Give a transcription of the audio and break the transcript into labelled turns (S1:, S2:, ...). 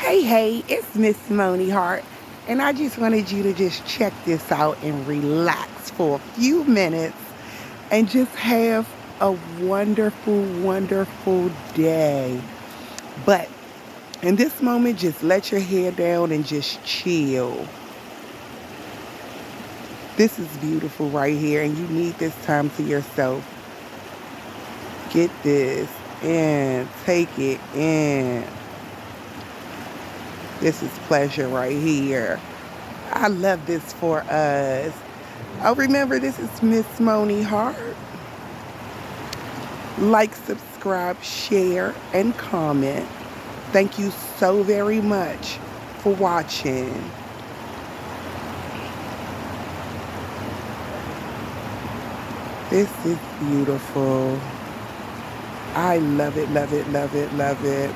S1: Hey, it's Ms.Moni Hart, and I just wanted you to just check this out and relax for a few minutes and just have a wonderful, wonderful day. But in this moment, just let your hair down and just chill. This is beautiful right here, and you need this time to yourself. Get this and take it in. This is pleasure right here. I love this for us. Oh, remember, this is Ms.Moni Hart. Like, subscribe, share, and comment. Thank you so very much for watching. This is beautiful. I love it, love it, love it, love it.